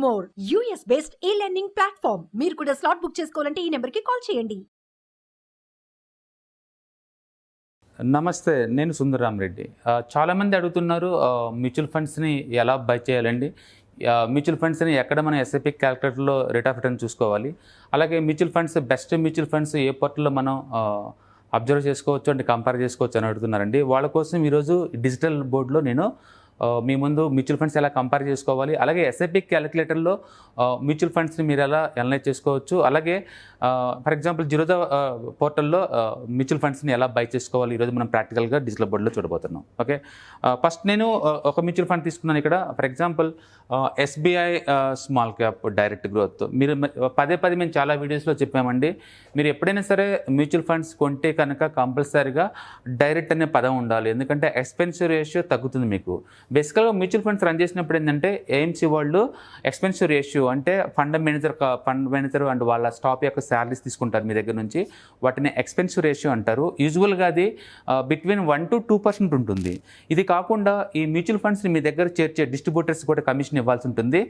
More US based ఈ learning platform. మీరు కూడా స్లాట్ బుక్ చేసుకోవాలంటే ఈ నెంబర్కి కాల్ చేయండి. నమస్తే, నేను సుందరరామ్ రెడ్డి. చాలామంది అడుగుతున్నారు మ్యూచువల్ ఫండ్స్ని ఎలా బై చేయాలండి, మ్యూచువల్ ఫండ్స్ని ఎక్కడ మనం ఎస్ఐపి క్యాలిక్యులేటర్లో రేట్ ఆఫ్ రిటర్న్ చూసుకోవాలి, అలాగే mutual funds best mutual funds ఏ పోర్టల్లో మనం అబ్జర్వ్ చేసుకోవచ్చు అంటే కంపేర్ చేసుకోవచ్చు అని అడుగుతున్నారండి. వాళ్ళ కోసం ఈరోజు డిజిటల్ బోర్డులో నేను మీ ముందు మ్యూచువల్ ఫండ్స్ ఎలా కంపేర్ చేసుకోవాలి, అలాగే ఎస్ఐపి క్యాలిక్యులేటర్లో మ్యూచువల్ ఫండ్స్ని మీరు ఎలా అనలైజ్ చేసుకోవచ్చు, అలాగే ఫర్ ఎగ్జాంపుల్ జిరోదా పోర్టల్లో మ్యూచువల్ ఫండ్స్ని ఎలా బై చేసుకోవాలి ఈరోజు మనం ప్రాక్టికల్గా డిజిటల్ బోర్డులో చూడబోతున్నాం. ఓకే, ఫస్ట్ నేను ఒక మ్యూచువల్ ఫండ్ తీసుకున్నాను ఇక్కడ. For example SBI small cap direct growth. మీరు పదే మేము చాలా వీడియోస్లో చెప్పామండి, మీరు ఎప్పుడైనా సరే మ్యూచువల్ ఫండ్స్ కొంటే కనుక కంపల్సరీగా డైరెక్ట్ అనే పదం ఉండాలి, ఎందుకంటే ఎక్స్పెన్సివ్ రేషియో తగ్గుతుంది మీకు. బేసికల్గా మ్యూచువల్ ఫండ్స్ రన్ చేసినప్పుడు ఏంటంటే ఏఎంసీ వాళ్ళు ఎక్స్పెన్సివ్ రేషియో అంటే ఫండ్ మేనేజర్ అండ్ వాళ్ళ స్టాఫ్ యొక్క శాలరీస్ తీసుకుంటారు మీ దగ్గర నుంచి, వాటిని ఎక్స్పెన్సివ్ రేషియో అంటారు. యూజువల్గా అది బిట్వీన్ 1 to 2% ఉంటుంది. ఇది కాకుండా ఈ మ్యూచువల్ ఫండ్స్ని మీ దగ్గర చేర్చే డిస్ట్రిబ్యూటర్స్ కూడా కమిషన్ ఇవ్వాల్సి ఉంటుంది,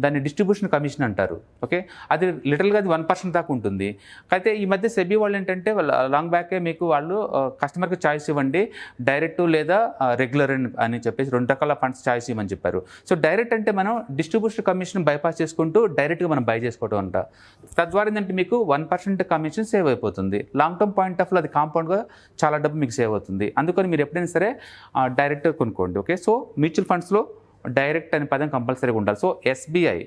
దాన్ని డిస్ట్రిబ్యూషన్ కమిషన్ అంటారు. ఓకే, అది లిటరల్గా అది 1% దాకా ఉంటుంది. అయితే ఈ మధ్య సెబీ వాళ్ళు ఏంటంటే లాంగ్ బ్యాకే మీకు వాళ్ళు కస్టమర్కి చాయిస్ ఇవ్వండి, డైరెక్ట్ లేదా రెగ్యులర్ అని చెప్పేసి 2 రకాల ఫండ్స్ చాయిస్ ఇవ్వమని చెప్పారు. సో డైరెక్ట్ అంటే మనం డిస్ట్రిబ్యూషన్ కమిషన్ బైపాస్ చేసుకుంటూ డైరెక్ట్గా మనం బై చేసుకోవడం అంట. తద్వారా ఏంటంటే మీకు 1% కమిషన్ సేవ్ అయిపోతుంది. లాంగ్ టర్మ్ పాయింట్ ఆఫ్ అది కాంపౌండ్గా చాలా డబ్బు మీకు సేవ్ అవుతుంది. అందుకని మీరు ఎప్పుడైనా సరే డైరెక్ట్ కొనుక్కోండి. ఓకే, సో మ్యూచువల్ ఫండ్స్లో డైరెక్ట్ అనే పదం కంపల్సరీగా ఉండాలి. సో ఎస్బీఐ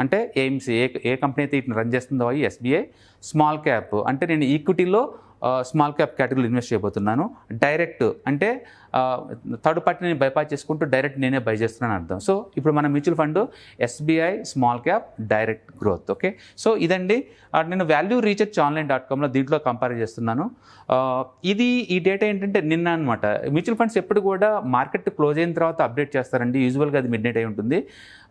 అంటే ఏఎంసీ ఏ కంపెనీ అయితే ఇట్లా రన్ చేస్తుందో అవి ఎస్బీఐ. స్మాల్ క్యాప్ అంటే నేను ఈక్విటీలో స్మాల్ క్యాప్ కేటగిరీలో ఇన్వెస్ట్ చేయబోతున్నాను. డైరెక్ట్ అంటే థర్డ్ పార్టీని బైపాస్ చేసుకుంటూ డైరెక్ట్ నేనే బై చేస్తున్నాను అర్థం. సో ఇప్పుడు మన mutual fund SBI small cap direct growth. Okay, so ఇదండి నేను వాల్యూ రీసెర్చ్ ఆన్లైన్.comలో దీంట్లో కంపేర్ చేస్తున్నాను. ఈ డేటా ఏంటంటే నిన్న అనమాట. మ్యూచువల్ ఫండ్స్ ఎప్పుడు కూడా మార్కెట్ క్లోజ్ అయిన తర్వాత అప్డేట్ చేస్తారండి, యూజువల్గా అది మిడ్ నైట్ అయి ఉంటుంది.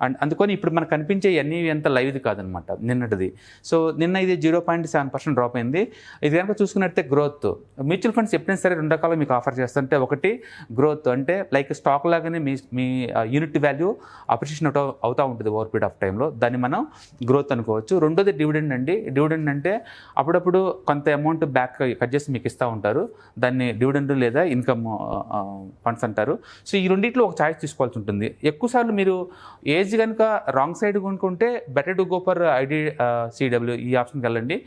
అండ్ అందుకని ఇప్పుడు మనకు కనిపించే అన్నీ ఎంత లైవ్ది కాదనమాట నిన్నటిది. సో నిన్న ఇది 0.7% డ్రాప్ అయింది. ఇది కనుక చూసుకున్నట్టే గ్రోత్, మ్యూచువల్ ఫండ్స్ ఎప్పుడైనా సరే 2 రకాలు మీకు ఆఫర్ చేస్తుంటే, ఒకటి గ్రోత్ అంటే లైక్ స్టాక్ లాగానే మీ యూనిట్ వాల్యూ అప్రిషియేషన్ అవుతూ ఉంటుంది ఓవర్ పీరియడ్ ఆఫ్ టైంలో, దాన్ని మనం గ్రోత్ అనుకోవచ్చు. రెండోది డివిడెండ్ అండి. డివిడెండ్ అంటే అప్పుడప్పుడు కొంత అమౌంట్ బ్యాక్ కట్ చేసి మీకు ఇస్తూ ఉంటారు, దాన్ని డివిడెండ్ లేదా ఇన్కమ్ ఫండ్స్ అంటారు. సో ఈ రెండింటిలో ఒక ఛాయిస్ తీసుకోవాల్సి ఉంటుంది. ఎక్కువసార్లు మీరు ఏజ్ కనుక రాంగ్ సైడ్ కొనుక్కుంటే better to go for IDCW ఈ ఆప్షన్కి వెళ్ళండి.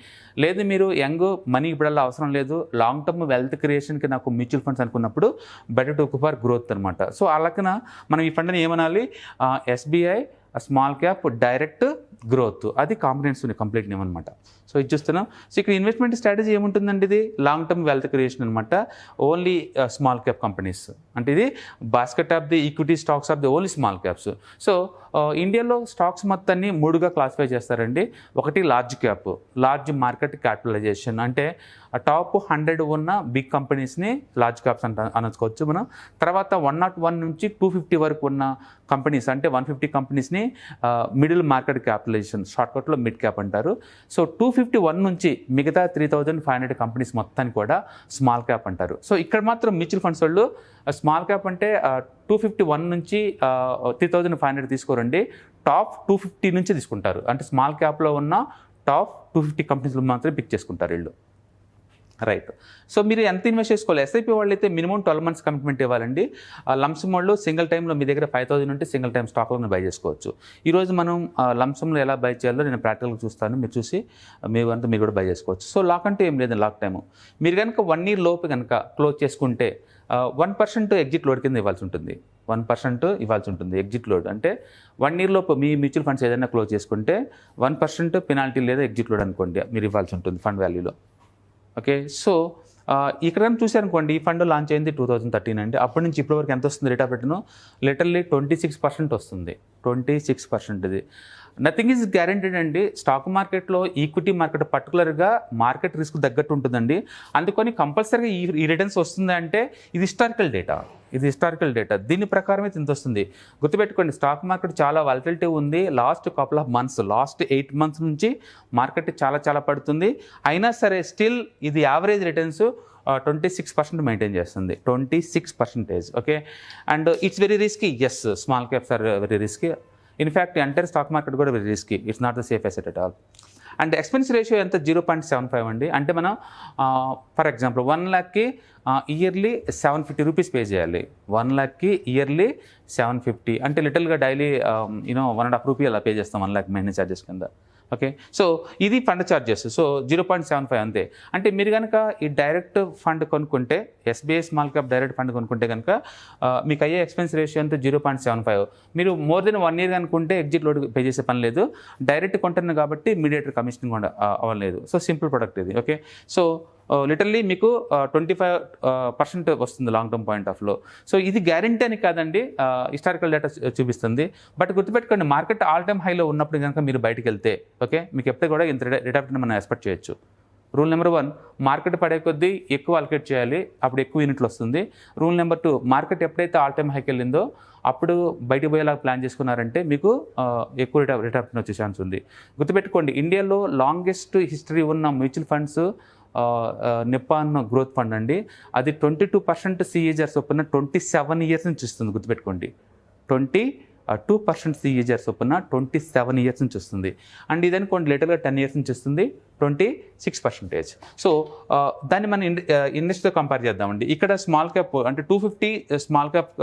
లేదు మీరు యంగ్, మనీ ఇప్పుడల్లా అవసరం లేదు, లాంగ్ టర్మ్ వెల్త్ క్రియేషన్కి నాకు మ్యూచువల్ ఫండ్స్ అనుకున్నప్పుడు better to go for growth అనమాట. సో అలాగన మనం ఈ ఫండ్ని ఏమనాలి, SBI small cap direct growth, అది కాంప్రహెన్సివ్ కంప్లీట్ నేమ్ అనమాట. సో ఇది చూస్తున్నాం. సో ఇక్కడ ఇన్వెస్ట్మెంట్ స్ట్రాటజీ ఏముంటుందండి, ఇది లాంగ్ టర్మ్ వెల్త్ క్రియేషన్ అనమాట. ఓన్లీ స్మాల్ క్యాప్ కంపెనీస్ అంటే ఇది basket of the equity stocks of the only small caps. So ఇండియాలో స్టాక్స్ మొత్తాన్ని 3గా క్లాసిఫై చేస్తారండి. ఒకటి large cap, large market capitalisation అంటే టాప్ 100 ఉన్న బిగ్ కంపెనీస్ని లార్జ్ క్యాప్స్ అనుకోవచ్చు మనం. తర్వాత 101 నుంచి 250 వరకు ఉన్న కంపెనీస్ అంటే 150 కంపెనీస్ని మిడిల్ మార్కెట్ క్యాపిటలైజేషన్, షార్ట్కట్లో మిడ్ క్యాప్ అంటారు. సో 251 నుంచి మిగతా 3500 కంపెనీస్ మొత్తాన్ని కూడా స్మాల్ క్యాప్ అంటారు. సో ఇక్కడ మాత్రం మ్యూచువల్ ఫండ్స్ వాళ్ళు స్మాల్ క్యాప్ అంటే 251 నుంచి 3500 తీసుకోరండి, టాప్ 250 నుంచి తీసుకుంటారు. అంటే స్మాల్ క్యాప్లో ఉన్న టాప్ 250 కంపెనీస్లో మాత్రమే పిక్ చేసుకుంటారు వీళ్ళు. రైట్, సో మీరు ఎంత ఇన్వెస్ట్ చేసుకోవాలి? ఎస్ఐపి వాళ్ళు అయితే మినిమం 12 months కమిట్మెంట్ ఇవ్వాలండి. లంసమ్ వాళ్ళు సింగిల్ టైంలో మీ దగ్గర 5000 ఉంటే సింగిల్ టైం స్టాక్లో బై చేసుకోవచ్చు. ఈరోజు మనం లంసమ్లో ఎలా బై చేయాలో నేను ప్రాక్టికల్గా చూస్తాను, మీరు చూసి మీరు కూడా బై చేసుకోవచ్చు. సో లాక్ అంటే ఏం లేదు, లాక్ టైము మీరు కనుక 1 year లోపు కనుక క్లోజ్ చేసుకుంటే 1% ఎగ్జిట్ లోడ్ కింద ఇవ్వాల్సి ఉంటుంది. 1% ఇవ్వాల్సి ఉంటుంది ఎగ్జిట్ లోడ్. అంటే 1 year లోపు మీ మ్యూచువల్ ఫండ్స్ ఏదైనా క్లోజ్ చేసుకుంటే 1% పెనాల్టీ లేదా ఎగ్జిట్ లోడ్ అనుకోండి మీరు ఇవ్వాల్సి ఉంటుంది ఫండ్ వాల్యూలో. ఓకే, సో ఇక్కడ చూసారనుకోండి, ఈ ఫండ్ లాంచ్ అయింది 2013 అండి. అప్పటి నుంచి ఇప్పటివరకు ఎంత వస్తుంది రేట్ ఆఫ్ రిటర్న్? లిటరల్లీ 26% వస్తుంది. 26%. ఇది నథింగ్ ఈజ్ గ్యారెంటీడ్ అండి. స్టాక్ మార్కెట్లో ఈక్విటీ మార్కెట్ పర్టికులర్గా మార్కెట్ రిస్క్ తగ్గట్టు ఉంటుందండి. అందుకని కంపల్సరీగా ఈ రిటర్న్స్ వస్తుంది అంటే ఇది హిస్టారికల్ డేటా. దీని ప్రకారమే ఇంత వస్తుంది. గుర్తుపెట్టుకోండి, స్టాక్ మార్కెట్ చాలా వాలటిలిటీ ఉంది. Last couple of months, last 8 months నుంచి మార్కెట్ చాలా పడుతుంది. అయినా సరే స్టిల్ ఇది యావరేజ్ రిటర్న్స్ 26% మెయింటైన్ చేస్తుంది. 26%. Okay, and it's very risky. Yes, small caps are very risky. In fact entire stock market కూడా very risky, it's not the safe asset at all. And expense ratio ఎంత 0.75 అండి. అంటే మనం for example 1 lakhకి yearly 750 rupees pay చేయాలి. 1 lakhకి yearly 750 అంటే లిటిల్గా డైలీ 1.5 రూపీ అలా పే చేస్తాం 1 lakh మెయింటెనెన్స్ ఛార్జెస్ కింద. ఓకే, సో ఇది ఫండ్ ఛార్జెస్. సో 0.75 అంతే. అంటే మీరు కనుక ఈ డైరెక్ట్ ఫండ్ కొనుక్కుంటే, SBI small cap direct fund కొనుక్కుంటే కనుక మీకు అయ్యే ఎక్స్పెన్స్ రేషియో అంతా 0.75. మీరు మోర్ దెన్ 1 year అనుకుంటే ఎగ్జిట్ లోడ్ పే చేసే పని లేదు. డైరెక్ట్ కొంటున్నారు కాబట్టి మీడియేటర్ కమిషన్ కూడా అవ్వలేదు. సో సింపుల్ ప్రొడక్ట్ ఇది. ఓకే, సో లిటర్లీ మీకు 25% వస్తుంది లాంగ్ టర్మ్ పాయింట్ ఆఫ్ లో. సో ఇది గ్యారంటీ అని కాదండి, హిస్టారికల్ డేటా చూపిస్తుంది. బట్ గుర్తుపెట్టుకోండి, మార్కెట్ ఆల్ టైమ్ హైలో ఉన్నప్పుడు కనుక మీరు బయటకు వెళ్తే ఓకే, మీకు ఎప్పుడు కూడా ఇంత రేట్ ఆఫ్ రిటర్న్ మనం ఎక్స్పెక్ట్ చేయొచ్చు. రూల్ నెంబర్ 1, మార్కెట్ పడే కొద్దీ ఎక్కువ అలొకేట్ చేయాలి, అప్పుడు ఎక్కువ యూనిట్లు వస్తుంది. రూల్ నెంబర్ 2, మార్కెట్ ఎప్పుడైతే ఆల్ టైమ్ హైకి వెళ్ళిందో అప్పుడు బయటకు పోయేలాగా ప్లాన్ చేసుకున్నారంటే మీకు ఎక్కువ రేట్ ఆఫ్ రిటర్న్ వచ్చే ఛాన్స్ ఉంది. గుర్తుపెట్టుకోండి, ఇండియాలో లాంగెస్ట్ హిస్టరీ ఉన్న mutual funds Nippon growth fund అండి. అది 22% CAGR చొప్పున 27 years నుంచి వస్తుంది. గుర్తుపెట్టుకోండి, 22% CAGR చొప్పున 27 years నుంచి వస్తుంది. అండ్ ఇది అనుకోండి లేటర్గా 10 years నుంచి వస్తుంది 26%. సో దాన్ని మనం ఇండెక్స్తో కంపేర్ చేద్దామండి. ఇక్కడ స్మాల్ క్యాప్ అంటే 250 స్మాల్ క్యాప్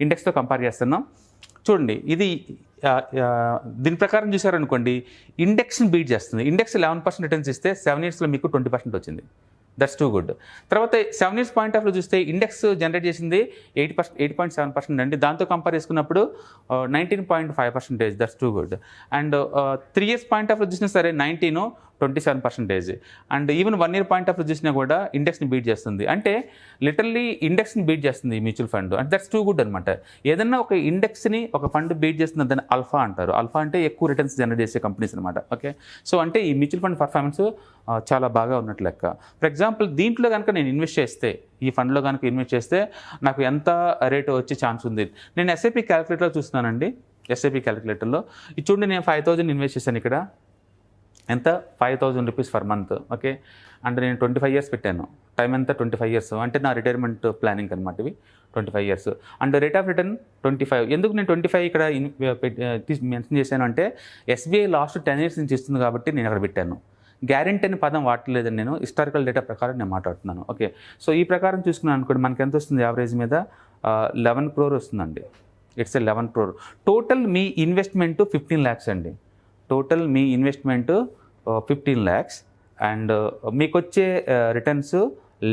ఇండెక్స్తో కంపేర్ చేస్తున్నాం. చూడండి, ఇది దీని ప్రకారం చూసారనుకోండి, ఇండెక్స్ని బీట్ చేస్తుంది. ఇండెక్స్ 11% రిటర్న్స్ ఇస్తే 7 yearsలో మీకు 20% వచ్చింది. That's too good. తర్వాత 7 years పాయింట్ ఆఫ్లో చూస్తే ఇండెక్స్ జనరేట్ చేసింది 8.7% అండి. దాంతో కంపేర్ చేసుకున్నప్పుడు 19.5%. That's too good. And 3 years point ఆఫ్లో చూసినా సరే 19, 27%. అండ్ ఈవెన్ 1 year పాయింట్ ఆఫ్లో చూసినా కూడా ఇండెక్స్ని బీట్ చేస్తుంది. అంటే లిటరల్లీ ఇండెక్స్ని బీట్ చేస్తుంది మ్యూచువల్ ఫండ్. అంటే దట్స్ టూ గుడ్ అనమాట. ఏదన్నా ఒక ఇండెక్స్ని ఒక ఫండ్ బీట్ చేస్తుంది దాన్ని అల్ఫా అంటారు. అల్ఫా అంటే ఎక్కువ రిటర్న్స్ జనరేట్ చేసే కంపెనీస్ అనమాట. ఓకే, సో అంటే ఈ మ్యూచువల్ ఫండ్ పర్ఫార్మెన్స్ చాలా బాగా ఉన్నట్టు లెక్క. ఫర్ ఎగ్జాంపుల్ దీంట్లో కనుక నేను ఇన్వెస్ట్ చేస్తే, ఈ ఫండ్లో కనుక ఇన్వెస్ట్ చేస్తే నాకు ఎంత రేటు వచ్చే ఛాన్స్ ఉంది. నేను ఎస్ఐపి క్యాలిక్యులేటర్లో చూస్తున్నానండి. ఎస్ఐపి క్యాలిక్యులేటర్లో ఇది చూడండి, నేను 5,000 ఇన్వెస్ట్ చేశాను. ఇక్కడ ఎంత 5,000 రూపీస్ పర్ మంత్. ఓకే, అంటే నేను 25 years పెట్టాను. టైం ఎంత 25 years. అంటే నా రిటైర్మెంట్ ప్లానింగ్ అనమాట ఇవి 25 years. And rate of return 25. ఎందుకు నేను 25 ఇక్కడ మెన్షన్ చేశాను అంటే ఎస్బీఐ లాస్ట్ 10 years నుంచి ఇస్తుంది కాబట్టి నేను అక్కడ పెట్టాను. గ్యారెంటీ అనే పదం వాడలేదని నేను హిస్టారికల్ డేటా ప్రకారం నేను మాట్లాడుతున్నాను. ఓకే, సో ఈ ప్రకారం చూసుకున్నాను అనుకోండి, మనకి ఎంత వస్తుంది యావరేజ్ మీద 11 crore వస్తుందండి. It's 11 crore. Total me investment 15 lakhs అండి. Total me investment 15 lakhs and మీకు వచ్చే returns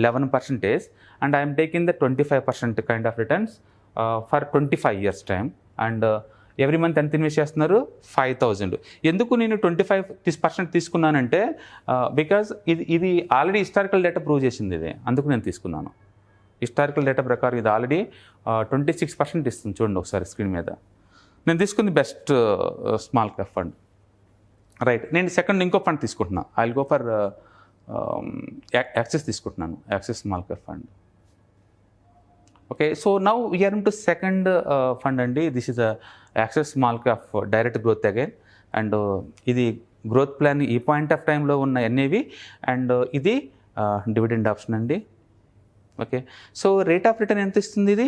11%. And I'm taking the 25% kind of returns for 25 years time. And every month ఎంత ఇన్వెస్ట్ చేస్తున్నారు 5,000. ఎందుకు నేను 25% తీసుకున్నానంటే బికాజ్ ఇది ఆల్రెడీ హిస్టారికల్ డేటా ప్రూవ్ చేసింది ఇది, అందుకు నేను తీసుకున్నాను. హిస్టారికల్ డేటా ప్రకారం ఇది ఆల్రెడీ 26% ఇస్తుంది. చూడండి ఒకసారి స్క్రీన్ మీద. నేను తీసుకుంది best small cap fund. Right, నేను సెకండ్ ఇంకో ఫండ్ తీసుకుంటున్నాను. I will go for Axis తీసుకుంటున్నాను, Axis small cap fund. Okay, so now we are in to second fund అండి. This is Axis small cap direct growth again. And ఇది growth plan ఈ point of టైంలో ఉన్న NAV. And ఇది dividend option అండి. Okay, so rate of return ఎంత ఇస్తుంది ఇది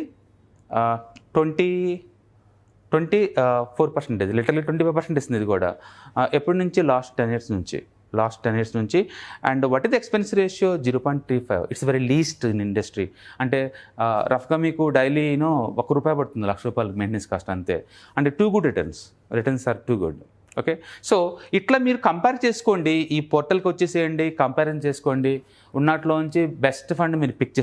24%. లిటరలీ 25% ఇస్తుంది ఇది కూడా. ఎప్పటి నుంచి లాస్ట్ 10 years నుంచి. And what is the expense ratio 0.35. It's very least in industry. అంటే రఫ్గా మీకు డైలీ ₹1 పడుతుంది ₹1,00,000 మెయింటెనెన్స్ కాస్ట్ అంతే. అంటే too good returns are too good. Okay, so ఇట్లా మీరు కంపేర్ చేసుకోండి. ఈ పోర్టల్కి వచ్చేసేయండి, కంపారిజన్ చేసుకోండి. ఉన్నట్లోంచి బెస్ట్ ఫండ్ మీరు పిక్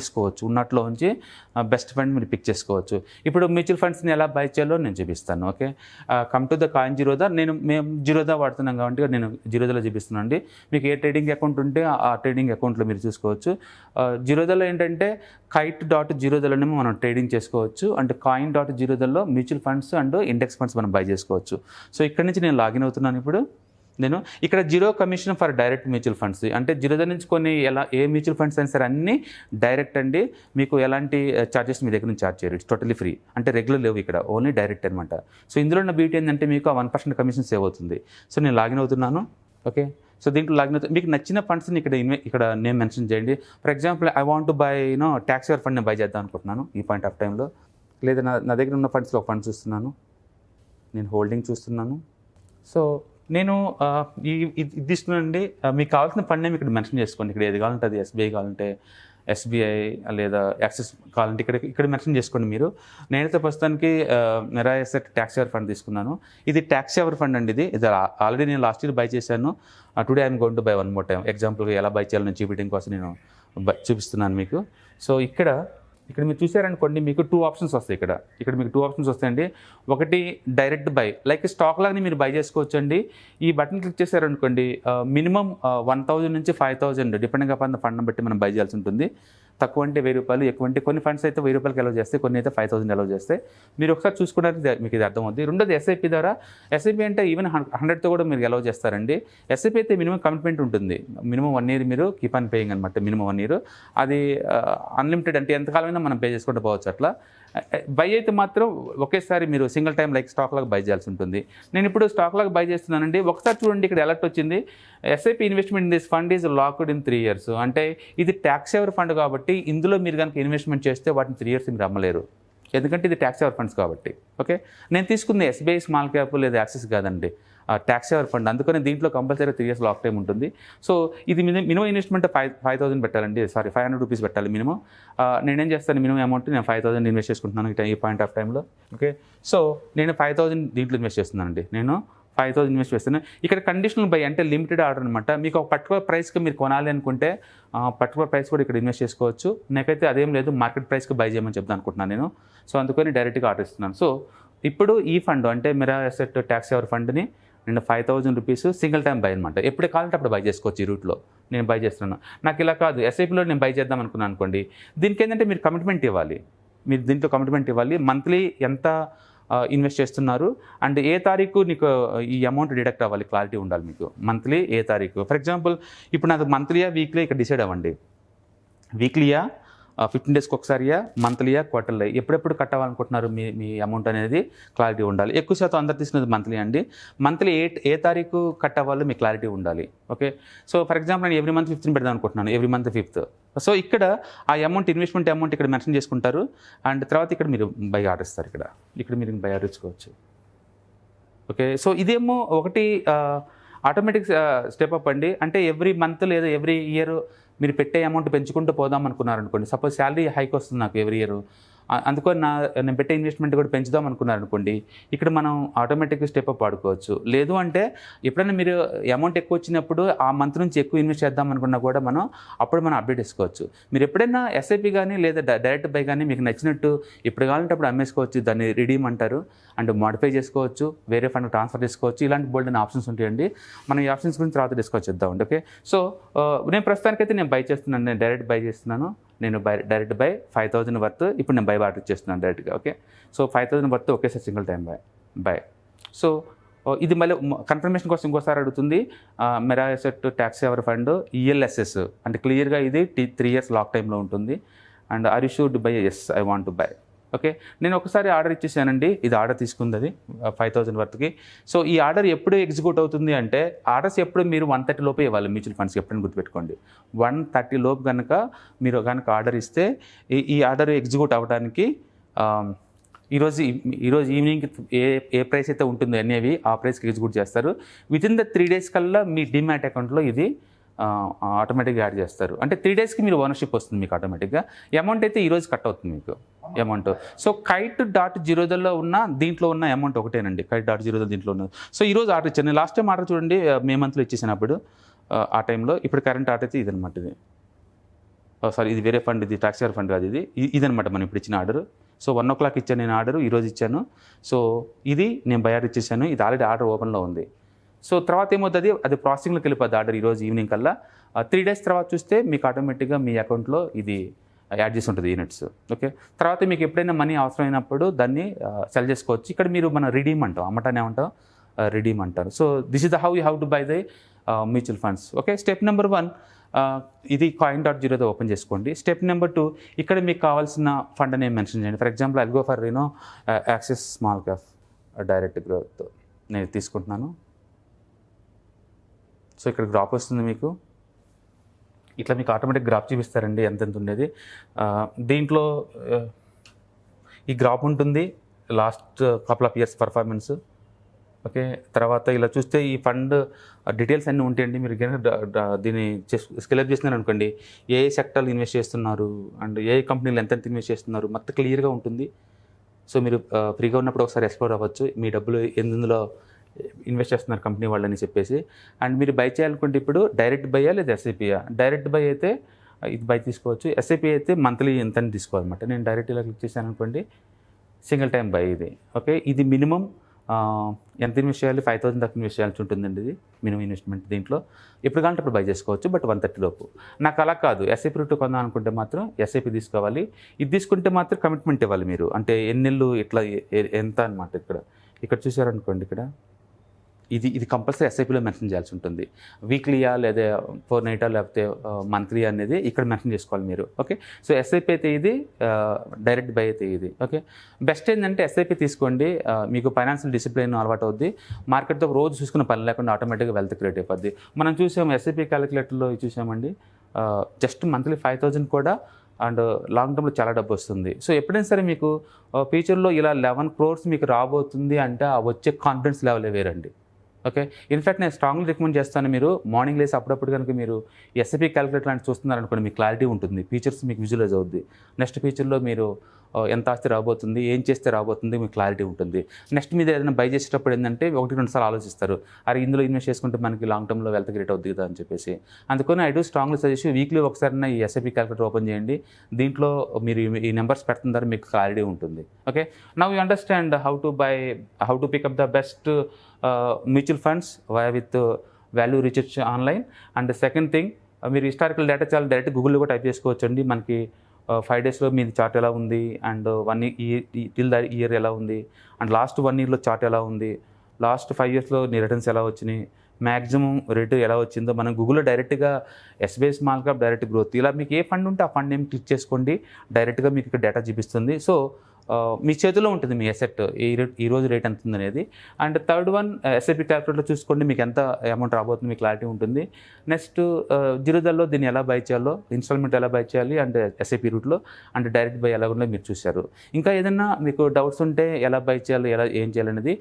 చేసుకోవచ్చు. ఇప్పుడు మ్యూచువల్ ఫండ్స్ని ఎలా బై చేయాలో నేను చూపిస్తాను. Okay, come to the coin Zerodha. మేము జీరోదా వాడుతున్నాం కాబట్టి నేను జీరోదాలో చూపిస్తున్నాను అండి. మీకు ఏ ట్రేడింగ్ అకౌంట్ ఉంటే ఆ ట్రేడింగ్ అకౌంట్లో మీరు చూసుకోవచ్చు. జీరోదాలో ఏంటంటే kite.zerodhaలోనేమో మనం ట్రేడింగ్ చేసుకోవచ్చు. అంటే coin.zerodhaలో mutual funds and index funds మనం బై చేసుకోవచ్చు. సో ఇక్కడ నుంచి నేను లాగిన్ అవుతున్నాను. ఇప్పుడు నేను ఇక్కడ 0 commission for direct mutual funds. అంటే జీరోదా నుంచి కొన్ని ఏ మ్యూచువల్ ఫండ్స్ అయినా సరే అన్నీ డైరెక్ట్ అండి. మీకు ఎలాంటి ఛార్జెస్ మీ దగ్గర నుంచి ఛార్జ్ చేయరు. It's totally free. అంటే రెగ్యులర్ లేవు ఇక్కడ, ఓన్లీ డైరెక్ట్ అనమాట. సో ఇందులో ఉన్న బ్యూటీ ఏంటంటే మీకు ఆ 1% కమిషన్ సేవ్ అవుతుంది. సో నేను లాగిన్ అవుతున్నాను. ఓకే, సో దీంట్లో లాగిన్ అవుతుంది. మీకు నచ్చిన ఫండ్స్ని ఇక్కడ నేను మెన్షన్ చేయండి. For example I want to by tax saver fund నేను బై చేద్దాం అనుకుంటున్నాను ఈ పాయింట్ ఆఫ్ టైంలో. లేదా నా దగ్గర ఉన్న ఫండ్స్లో ఒక ఫండ్ చూస్తున్నాను. నేను హోల్డింగ్ చూస్తున్నాను. సో నేను ఇది తీసుకున్నానండి. మీకు కావాల్సిన ఫండ్ నేమ్ ఇక్కడ మెన్షన్ చేసుకోండి. ఇక్కడ ఏది కావాలంటే అది, ఎస్బీఐ కావాలంటే ఎస్బీఐ, లేదా యాక్సిస్ కావాలంటే ఇక్కడ మెన్షన్ చేసుకోండి మీరు. నేనైతే ప్రస్తుతానికి మెరా ఎసెట్ ట్యాక్స్ ఎవర్ ఫండ్ తీసుకున్నాను. ఇది ట్యాక్స్ ఎవర్ ఫండ్ అండి. ఇది ఆల్రెడీ నేను లాస్ట్ ఇయర్ బై చేశాను. Today I'm going to buy one more time. ఎగ్జాంపుల్గా ఎలా బై చేయాలని చూపించడం కోసం నేను చూపిస్తున్నాను మీకు. సో ఇక్కడ మీరు చూసారనుకోండి, మీకు 2 ఆప్షన్స్ వస్తాయి. ఇక్కడ మీకు 2 ఆప్షన్స్ వస్తాయండి. ఒకటి డైరెక్ట్ బై, లైక్ స్టాక్ లాగానే మీరు బై చేసుకోవచ్చు అండి. ఈ బటన్ క్లిక్ చేశారనుకోండి, మినిమం 1000 నుంచి 5000 డిపెండింగ్ అపాన్ ద ఫండ్ని బట్టి మనం బై చేయాల్సి ఉంటుంది. తక్కువ అంటే ₹1000, ఎక్కువ అంటే కొన్ని ఫండ్స్ అయితే ₹1000 అలౌ చేస్తాయి, కొన్ని అయితే 5000 అలౌ చేస్తాయి. మీరు ఒకసారి చూసుకున్నట్టు మీకు ఇది అర్థమవుతుంది. రెండోది ఎస్ఐపి ద్వారా. ఎస్ఐపి అంటే ఈవెన్ 100తో కూడా మీరు అలౌ చేస్తారండి. ఎస్ఐపి అయితే మినిమం కమిట్మెంట్ ఉంటుంది. మినిమం 1 year మీరు కీప్ ఆన్ పేయింగ్ అనమాట. Minimum 1 year. అది అన్లిమిటెడ్, అంటే ఎంతకాలమైనా మనం పే చేసుకుంటూ పోవచ్చు. అట్లా బై అయితే మాత్రం ఒకేసారి మీరు సింగిల్ టైం లైక్ స్టాక్ లాగా బై చేయాల్సి ఉంటుంది. నేను ఇప్పుడు స్టాక్ లాగా బై చేస్తున్నానండి. ఒకసారి చూడండి, ఇక్కడ అలర్ట్ వచ్చింది, SIP investment in this fund is locked in 3 years. అంటే ఇది ట్యాక్స్ ఎవర్ ఫండ్ కాబట్టి ఇందులో మీరు కనుక ఇన్వెస్ట్మెంట్ చేస్తే వాటిని 3 years మీరు అమ్మలేరు, ఎందుకంటే ఇది ట్యాక్స్ ఎవర్ ఫండ్స్ కాబట్టి. ఓకే, నేను తీసుకుంది ఎస్బీఐ స్మాల్ క్యాప్ లేదా యాక్సిస్ కాదండి, ట్యాక్స్ ఎవర్ ఫండ్. అందుకని దీంట్లో కంపల్సరీ 3 years లాక్ టైం ఉంటుంది. సో ఇది మినిమం ఇన్వెస్ట్మెంట్ 5,000 పెట్టాలండి, సారీ ₹500 పెట్టాలి మినిమం. నేనేం చేస్తాను, మినిమం అమౌంట్ నేను 5,000 ఇన్వెస్ట్ చేసుకుంటున్నాను ఈ పాయింట్ ఆఫ్ టైంలో. ఓకే, సో నేను 5,000 దీంట్లో ఇన్వెస్ట్ చేస్తున్నానండి. నేను 5,000 ఇన్వెస్ట్ చేస్తున్నాను. ఇక్కడ కండిషనల్ బై అంటే లిమిటెడ్ ఆర్డర్ అనమాట. మీకు ఒక పర్టికులర్ ప్రైస్కి మీరు కొనాలి అనుకుంటే పర్టికులర్ ప్రైస్ కూడా ఇక్కడ ఇన్వెస్ట్ చేసుకోవచ్చు. నాకైతే అదేం లేదు, మార్కెట్ ప్రైస్కి బై చేయమని చెప్తాను అనుకుంటున్నాను నేను. సో అందుకని డైరెక్ట్గా ఆర్డర్ ఇస్తున్నాను. సో ఇప్పుడు ఈ ఫండ్ అంటే మెరా ఎసెట్ ట్యాక్స్ ఎవర్ ఫండ్ని నేను ₹5,000 సింగిల్ టైం బై అనమాట. ఎప్పుడు కావాలంటే అప్పుడు బై చేసుకోవచ్చు. ఈ రూట్లో నేను బై చేస్తున్నాను. నాకు ఇలా కాదు, ఎస్ఐపిలో నేను బై చేద్దాం అనుకున్నాను అనుకోండి, దీనికి ఏంటంటే మీరు కమిట్మెంట్ ఇవ్వాలి. మీరు దీంట్లో కమిట్మెంట్ ఇవ్వాలి. మంత్లీ ఎంత ఇన్వెస్ట్ చేస్తున్నారు అండ్ ఏ తారీఖు నీకు ఈ అమౌంట్ డిడక్ట్ అవ్వాలి, క్లారిటీ ఉండాలి మీకు. మంత్లీ ఏ తారీఖు, ఫర్ ఎగ్జాంపుల్ ఇప్పుడు నాకు మంత్లీయా వీక్లీ ఇక్కడ డిసైడ్ అవ్వండి. వీక్లీయా, 15 daysకి ఒకసారియా, మంత్లీయా, క్వార్టర్లీ, ఎప్పుడెప్పుడు కట్టాలనుకుంటున్నారు మీ అమౌంట్ అనేది క్లారిటీ ఉండాలి. ఎక్కువ శాతం అందరు తీసుకున్నది మంత్లీ అండి. మంత్లీ ఏ తారీఖు కట్టవాలో మీకు క్లారిటీ ఉండాలి. ఓకే, సో ఫర్ ఎగ్జాంపుల్ నేను ఎవ్రీ మంత్ 15 పెడదాం అనుకుంటున్నాను, ఎవ్రీ మంత్ 5th. సో ఇక్కడ ఆ అమౌంట్, ఇన్వెస్ట్మెంట్ అమౌంట్ ఇక్కడ మెన్షన్ చేసుకుంటారు. అండ్ తర్వాత ఇక్కడ మీరు బై ఆర్డర్ ఇస్తారు. ఇక్కడ మీరు బై ఆర్డర్ ఇచ్చుకోవచ్చు. ఓకే, సో ఇదేమో ఒకటి ఆటోమేటిక్ స్టెప్ అప్ అండి. అంటే ఎవ్రీ మంత్ లేదా ఎవ్రీ ఇయర్ మీరు పెట్టే అమౌంట్ పెంచుకుంటూ పోదాం అనుకున్నారనుకోండి. సపోజ్ శాలరీ హైక్ వస్తుంది నాకు ఎవ్రీ ఇయర్, అందుకని నేను పెట్టే ఇన్వెస్ట్మెంట్ కూడా పెంచుదాం అనుకున్నారనుకోండి, ఇక్కడ మనం ఆటోమేటిక్గా స్టెప్ అప్ ఆడుకోవచ్చు. లేదు అంటే ఎప్పుడైనా మీరు అమౌంట్ ఎక్కువ వచ్చినప్పుడు ఆ మంత్ నుంచి ఎక్కువ ఇన్వెస్ట్ చేద్దాం అనుకున్నా కూడా మనం అప్డేట్ చేసుకోవచ్చు. మీరు ఎప్పుడైనా ఎస్ఐపి కానీ లేదా డైరెక్ట్ బై కానీ మీకు నచ్చినట్టు ఎప్పుడు కావాలంటే అప్పుడు అమ్మేసుకోవచ్చు. దాన్ని రిడీమ్ అంటారు. అండ్ మోడిఫై చేసుకోవచ్చు, వేరే ఫండ్ ట్రాన్స్ఫర్ చేసుకోవచ్చు. ఇలాంటి బోల్డ్ ఆప్షన్స్ ఉంటాయండి. మనం ఈ ఆప్షన్స్ గురించి తర్వాత డిస్కస్ చేద్దామండి. ఓకే, సో నేను ప్రస్తుతానికైతే నేను బై చేస్తున్నాను, నేను డైరెక్ట్ బై చేస్తున్నాను. నేను డైరెక్ట్ బై 5,000 వర్త్ ఇప్పుడు నేను బై ఆర్డర్ చేస్తున్నాను డైరెక్ట్గా. ఓకే, సో 5,000 వర్త్ ఒకేసారి సింగిల్ టైం బై. సో ఇది మళ్ళీ కన్ఫర్మేషన్ కోసం ఇంకోసారి అడుగుతుంది. Mirae asset tax saver fund ELSS అంటే క్లియర్గా ఇది 3 years లాక్ టైంలో ఉంటుంది. And are you should buy, yes I want to buy. Okay, నేను ఒకసారి ఆర్డర్ ఇచ్చేసానండి. ఇది ఆర్డర్ తీసుకుంది అది 5,000 వర్త్కి. సో ఈ ఆర్డర్ ఎప్పుడు ఎగ్జిక్యూట్ అవుతుంది అంటే, ఆర్డర్స్ ఎప్పుడు మీరు 130 లోపే ఇవ్వాలి మ్యూచువల్ ఫండ్స్కి. ఎప్పుడైనా గుర్తుపెట్టుకోండి, 130 లోపు కనుక మీరు ఆర్డర్ ఇస్తే ఈ ఆర్డర్ ఎగ్జిక్యూట్ అవ్వడానికి ఈరోజు ఈవినింగ్ ఏ ప్రైస్ అయితే ఉంటుందో అనేవి ఆ ప్రైస్కి ఎగ్జిక్యూట్ చేస్తారు. వితిన్ ద 3 days కల్లా మీ డిమ్యాట్ అకౌంట్లో ఇది ఆటోమేటిక్గా యాడ్ చేస్తారు. అంటే 3 daysకి మీరు ఓనర్షిప్ వస్తుంది మీకు ఆటోమేటిక్గా. అమౌంట్ అయితే ఈరోజు కట్ అవుతుంది మీకు అమౌంట్. సో Kite.Zerodha ఉన్న దీంట్లో ఉన్న అమౌంట్ ఒకటేనండి. Kite.Zerodha దీంట్లో ఉన్నది. సో ఈరోజు ఆర్డర్ ఇచ్చాను. లాస్ట్ టైం ఆర్డర్ చూడండి, మే మంత్లో ఇచ్చేసినప్పుడు ఆ టైంలో. ఇప్పుడు కరెంట్ ఆర్డర్ అయితే ఇదనమాట. ఇది సారీ, ఇది వేరే ఫండ్, ఇది ట్యాక్స్ ఎవర్ ఫండ్ కాదు. ఇదనమాట మనం ఇప్పుడు ఇచ్చిన ఆర్డర్. సో 1 o'clock ఇచ్చాను నేను ఆర్డర్, ఈరోజు ఇచ్చాను. సో ఇది నేను బై ఆర్డర్ ఇచ్చేసాను. ఇది ఆల్రెడీ ఆర్డర్ ఓపెన్లో ఉంది. సో తర్వాత ఏమవుతుంది, అది ప్రాసెసింగ్లోకి వెళ్ళిపోద్ది ఆర్డర్ ఈరోజు ఈవినింగ్ కల్లా. 3 days తర్వాత చూస్తే మీకు ఆటోమేటిక్గా మీ అకౌంట్లో ఇది యాడ్ చేసి ఉంటుంది యూనిట్స్. ఓకే, తర్వాత మీకు ఎప్పుడైనా మనీ అవసరమైనప్పుడు దాన్ని సెల్ చేసుకోవచ్చు. ఇక్కడ మీరు మనం రిడీమ్ అంటాం, అమ్మటాన్ని ఏమంటాం, రిడీమ్ అంటారు. So this is the how you have to buy the mutual funds. Okay, step number 1 ఇది Coin.Zerodha ఓపెన్ చేసుకోండి. స్టెప్ నెంబర్ 2 ఇక్కడ మీకు కావాల్సిన ఫండ్ నేమ్ మెన్షన్ చేయండి. For example I'll go for axis small cap direct growth నేను తీసుకుంటున్నాను. So ఇక్కడ graph వస్తుంది మీకు. ఇట్లా మీకు ఆటోమేటిక్ గ్రాఫ్ చూపిస్తారండి ఎంత ఉండేది. దీంట్లో ఈ గ్రాఫ్ ఉంటుంది, last couple of years performance. Okay, తర్వాత ఇలా చూస్తే ఈ ఫండ్ డీటెయిల్స్ అన్నీ ఉంటాయండి. మీరు దీన్ని స్కెలప్ చేస్తున్నారు అనుకోండి, ఏ సెక్టర్లు ఇన్వెస్ట్ చేస్తున్నారు అండ్ ఏ కంపెనీలు ఎంత ఇన్వెస్ట్ చేస్తున్నారు మొత్తం క్లియర్గా ఉంటుంది. సో మీరు ఫ్రీగా ఉన్నప్పుడు ఒకసారి ఎక్స్ప్లోర్ అవ్వచ్చు, మీ డబ్బులు ఎందులో ఇన్వెస్ట్ చేస్తున్నారు కంపెనీ వాళ్ళని చెప్పేసి. అండ్ మీరు బై చేయాలనుకుంటే ఇప్పుడు డైరెక్ట్ బయ్యా లేదా ఎస్ఐపియా. డైరెక్ట్ బై అయితే ఇది బై తీసుకోవచ్చు, ఎస్ఐపి అయితే మంత్లీ ఎంత అని తీసుకోవాలన్నమాట. నేను డైరెక్ట్ ఇలా క్లిక్ చేశాను అనుకోండి, సింగిల్ టైం బై ఇది. ఓకే, ఇది మినిమం ఎంత ఇన్వెస్ట్ చేయాలి, 5,000 దాకా ఇన్వెస్ట్ చేయాల్సి ఉంటుందండి. ఇది మినిమం ఇన్వెస్ట్మెంట్. దీంట్లో ఎప్పుడు కావాలంటే అప్పుడు బై చేసుకోవచ్చు, బట్ 130 లోపు. నాకు అలా కాదు, ఎస్ఐపి రూట్ కొందాం అనుకుంటే మాత్రం ఎస్ఐపి తీసుకోవాలి. ఇది తీసుకుంటే మాత్రం కమిట్మెంట్ ఇవ్వాలి మీరు, అంటే ఎన్ని నెలలు ఇట్లా ఎంత అనమాట. ఇక్కడ చూసారనుకోండి, ఇది కంపల్సరీ ఎస్ఐపిలో మెన్షన్ చేయాల్సి ఉంటుంది. వీక్లీయా లేదా ఫోర్ నైటా లేకపోతే మంత్లీ అనేది ఇక్కడ మెన్షన్ చేసుకోవాలి మీరు. ఓకే, సో ఎస్ఐపి అయితే ఇది, డైరెక్ట్ బై అయితే ఇది. ఓకే, బెస్ట్ ఏంటంటే ఎస్ఐపి తీసుకోండి, మీకు ఫైనాన్షియల్ డిసిప్లిన్ అలవాటు అవుద్ది. మార్కెట్తో రోజు చూసుకున్న పని లేకుండా ఆటోమేటిక్గా వెల్త్ క్రియేట్ అయిపోద్ది. మనం చూసాము ఎస్ఐపి క్యాలిక్యులేటర్లో చూసామండి, జస్ట్ మంత్లీ 5,000 కూడా అండ్ లాంగ్ టర్మ్లో చాలా డబ్బు వస్తుంది. సో ఎప్పుడైనా సరే మీకు ఫ్యూచర్లో ఇలా 11 crores మీకు రాబోతుంది అంటే ఆ వచ్చే కాన్ఫిడెన్స్ లెవెల్ వేరండి. ఓకే, ఇన్ఫ్యాక్ట్ నేను స్ట్రాంగ్లీ రికమెండ్ చేస్తాను, మీరు మార్నింగ్ లేసి అప్పుడప్పుడు కనుక మీరు ఎస్ఐపి క్యాలిక్యులేటర్ లాంటి చూస్తున్నారనుకోండి, మీకు క్లారిటీ ఉంటుంది, ఫీచర్స్ మీకు విజువలైజ్ అవుద్ది. నెక్స్ట్ ఫీచర్లో మీరు ఎంత ఆస్తి రాబోతుంది, ఏం చేస్తే రాబోతుంది, మీకు క్లారిటీ ఉంటుంది. నెక్స్ట్ మీరు ఏదైనా బై చేసేటప్పుడు ఏంటంటే 1-2 సార్లు ఆలోచిస్తారు, అరే ఇందులో ఇన్వెస్ట్ చేసుకుంటే మనకి లాంగ్ టర్మ్లో వెల్త్ క్రియేట్ అవుతుంది కదా అని చెప్పేసి. అందుకని I do strongly suggest weekly ఒకసారి ఈ ఎస్ఐపి క్యాలిక్యులేటర్ ఓపెన్ చేయండి. దీంట్లో మీరు ఈ నెంబర్స్ పెడుతున్నారు, మీకు క్లారిటీ ఉంటుంది. Okay, now you understand how to pick up the best mutual funds with value research online. And second thing, మీరు హిస్టారికల్ డేటా చాలా డైరెక్ట్ గూగుల్లో కూడా టైప్ చేసుకోవచ్చు అండి. మనకి 5 daysలో మీది చార్ట్ ఎలా ఉంది, and 1 year till the year ఎలా ఉంది, అండ్ లాస్ట్ 1 yearలో చార్ట్ ఎలా ఉంది, లాస్ట్ 5 yearsలో నీ రిటర్న్స్ ఎలా వచ్చినాయి, మ్యాక్సిమం రేటు ఎలా వచ్చిందో మనం గూగుల్లో డైరెక్ట్గా SBI small cap direct growth ఇలా మీకు ఏ ఫండ్ ఉంటే ఆ ఫండ్ నేమ్ క్లిక్ చేసుకోండి, డైరెక్ట్గా మీకు ఇక్కడ డేటా చూపిస్తుంది. సో మీ చేతిలో ఉంటుంది మీ అసెట్ ఈ రోజు రేట్ ఎంత ఉంది అనేది. అండ్ థర్డ్ వన్, ఎస్ఐపి క్యాలిక్యులేటర్లో చూసుకోండి, మీకు ఎంత అమౌంట్ రాబోతుంది మీకు క్లారిటీ ఉంటుంది. నెక్స్ట్ జీరోదాల్లో దీన్ని ఎలా బై చేయాలో, ఇన్స్టాల్మెంట్ ఎలా బై చేయాలి, అండ్ ఎస్ఐపి రూట్లో అండ్ డైరెక్ట్ బై ఎలా ఉందో మీరు చూశారు. ఇంకా ఏదైనా మీకు డౌట్స్ ఉంటే ఎలా బై చేయాలి, ఏం చేయాలనేది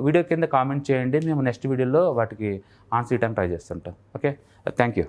వీడియో కింద కామెంట్ చేయండి, మేము నెక్స్ట్ వీడియోలో వాటికి ఆన్సర్ చేయడానికి ట్రై చేస్తుంటాం. Okay, thank you.